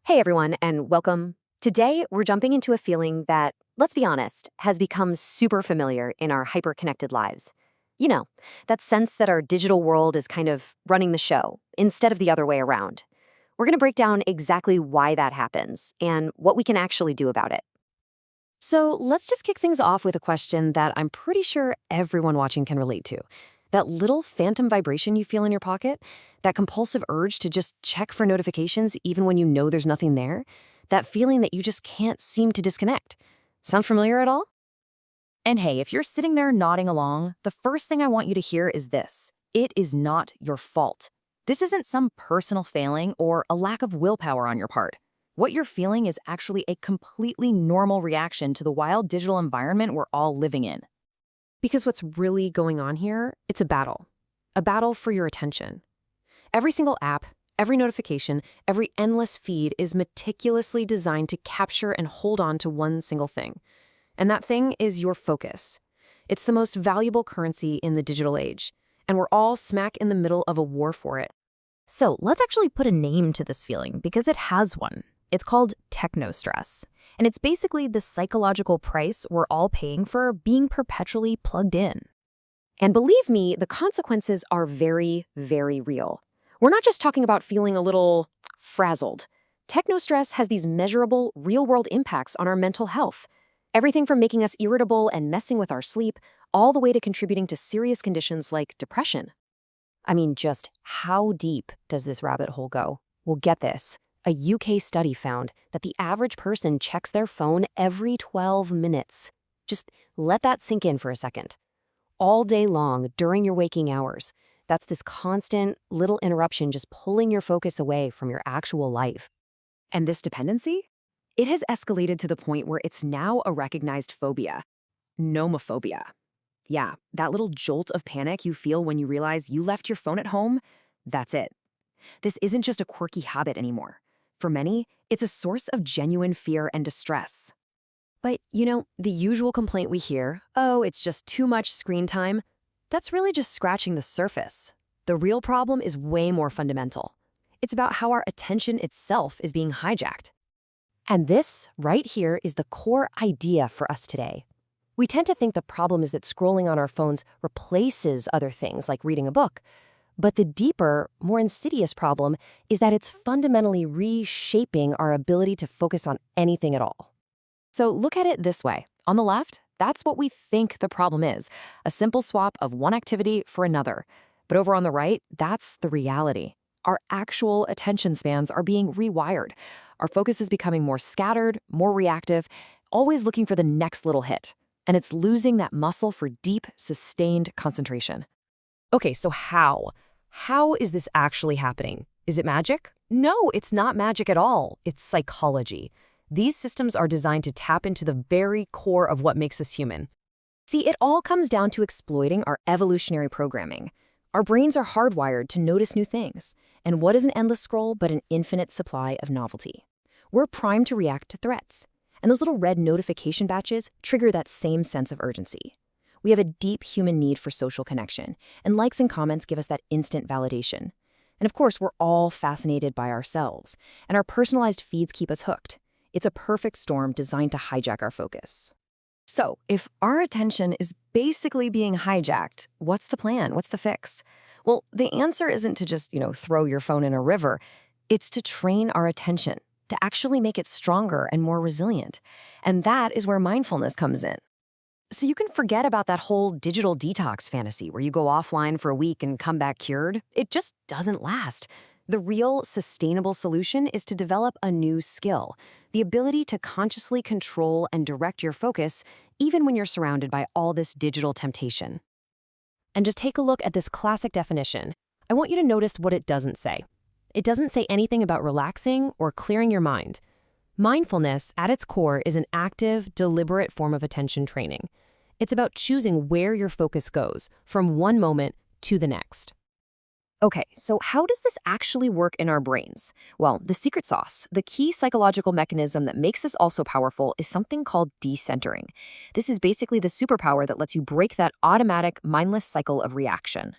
Hey everyone, and welcome. Today, we're jumping into a feeling that, let's be honest, has become super familiar in our hyper-connected lives. You know, that sense that our digital world is kind of running the show, instead of the other way around. We're going to break down exactly why that happens and what we can actually do about it. So let's just kick things off with a question that I'm pretty sure everyone watching can relate to. That little phantom vibration you feel in your pocket, that compulsive urge to just check for notifications even when you know there's nothing there, that feeling that you just can't seem to disconnect. Sound familiar at all? And hey, if you're sitting there nodding along, the first thing I want you to hear is this. It is not your fault. This isn't some personal failing or a lack of willpower on your part. What you're feeling is actually a completely normal reaction to the wild digital environment we're all living in. Because what's really going on here, it's a battle for your attention. Every single app, every notification, every endless feed is meticulously designed to capture and hold on to one single thing. And that thing is your focus. It's the most valuable currency in the digital age, and we're all smack in the middle of a war for it. So let's actually put a name to this feeling because it has one. It's called technostress. And it's basically the psychological price we're all paying for being perpetually plugged in. And believe me, the consequences are very, very real. We're not just talking about feeling a little frazzled. Technostress has these measurable, real-world impacts on our mental health. Everything from making us irritable and messing with our sleep, all the way to contributing to serious conditions like depression. I mean, just how deep does this rabbit hole go? Well, get this. A UK study found that the average person checks their phone every 12 minutes. Just let that sink in for a second. All day long, during your waking hours, that's this constant little interruption just pulling your focus away from your actual life. And this dependency? It has escalated to the point where it's now a recognized phobia. Nomophobia. Yeah, that little jolt of panic you feel when you realize you left your phone at home, that's it. This isn't just a quirky habit anymore. For many, it's a source of genuine fear and distress. But, the usual complaint we hear, oh, it's just too much screen time, that's really just scratching the surface. The real problem is way more fundamental. It's about how our attention itself is being hijacked. And this, right here, is the core idea for us today. We tend to think the problem is that scrolling on our phones replaces other things like reading a book. But the deeper, more insidious problem is that it's fundamentally reshaping our ability to focus on anything at all. So look at it this way. On the left, that's what we think the problem is, a simple swap of one activity for another. But over on the right, that's the reality. Our actual attention spans are being rewired. Our focus is becoming more scattered, more reactive, always looking for the next little hit. And it's losing that muscle for deep, sustained concentration. Okay, so how? How is this actually happening? Is it magic? No, it's not magic at all. It's psychology. These systems are designed to tap into the very core of what makes us human. See, it all comes down to exploiting our evolutionary programming. Our brains are hardwired to notice new things. And what is an endless scroll but an infinite supply of novelty? We're primed to react to threats. And those little red notification batches trigger that same sense of urgency. We have a deep human need for social connection, and likes and comments give us that instant validation. And of course, we're all fascinated by ourselves, and our personalized feeds keep us hooked. It's a perfect storm designed to hijack our focus. So, if our attention is basically being hijacked, what's the plan? What's the fix? Well, the answer isn't to just, throw your phone in a river. It's to train our attention, to actually make it stronger and more resilient. And that is where mindfulness comes in. So you can forget about that whole digital detox fantasy where you go offline for a week and come back cured. It just doesn't last. The real sustainable solution is to develop a new skill, the ability to consciously control and direct your focus even when you're surrounded by all this digital temptation. And just take a look at this classic definition. I want you to notice what it doesn't say. It doesn't say anything about relaxing or clearing your mind. Mindfulness, at its core, is an active, deliberate form of attention training. It's about choosing where your focus goes, from one moment to the next. Okay, so how does this actually work in our brains? Well, the secret sauce, the key psychological mechanism that makes this also powerful, is something called decentering. This is basically the superpower that lets you break that automatic, mindless cycle of reaction.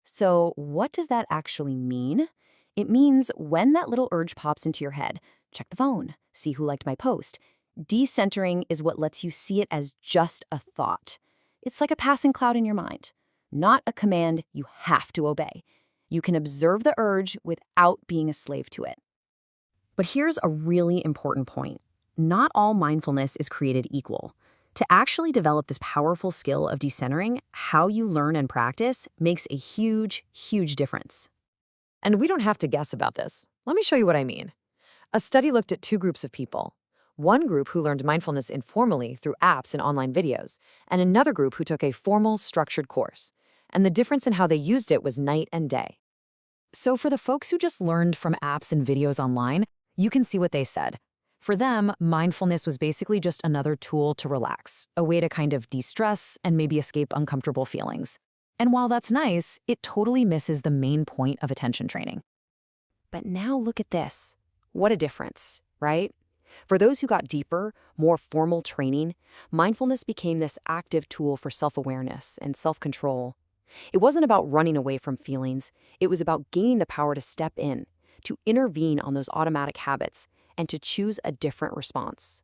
So what does that actually mean? It means when that little urge pops into your head, check the phone, see who liked my post. Decentering is what lets you see it as just a thought. It's like a passing cloud in your mind, not a command you have to obey. You can observe the urge without being a slave to it. But here's a really important point. Not all mindfulness is created equal. To actually develop this powerful skill of decentering, how you learn and practice makes a huge, huge difference. And we don't have to guess about this. Let me show you what I mean. A study looked at two groups of people. One group who learned mindfulness informally through apps and online videos, and another group who took a formal, structured course. And the difference in how they used it was night and day. So for the folks who just learned from apps and videos online, you can see what they said. For them, mindfulness was basically just another tool to relax, a way to kind of de-stress and maybe escape uncomfortable feelings. And while that's nice, it totally misses the main point of attention training. But now look at this. What a difference, right? For those who got deeper, more formal training, mindfulness became this active tool for self-awareness and self-control. It wasn't about running away from feelings. It was about gaining the power to step in, to intervene on those automatic habits, and to choose a different response.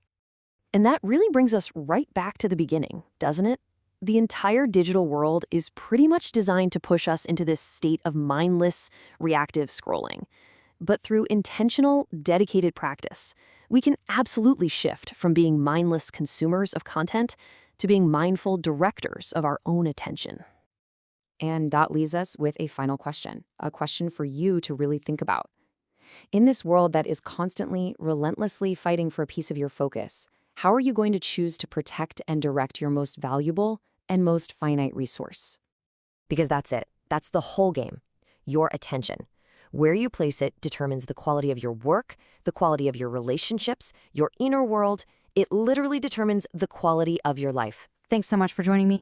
And that really brings us right back to the beginning, doesn't it? The entire digital world is pretty much designed to push us into this state of mindless, reactive scrolling. But through intentional, dedicated practice, we can absolutely shift from being mindless consumers of content to being mindful directors of our own attention. And that leaves us with a final question, a question for you to really think about. In this world that is constantly, relentlessly fighting for a piece of your focus, how are you going to choose to protect and direct your most valuable and most finite resource? Because that's it. That's the whole game. Your attention. Where you place it determines the quality of your work, the quality of your relationships, your inner world. It literally determines the quality of your life. Thanks so much for joining me.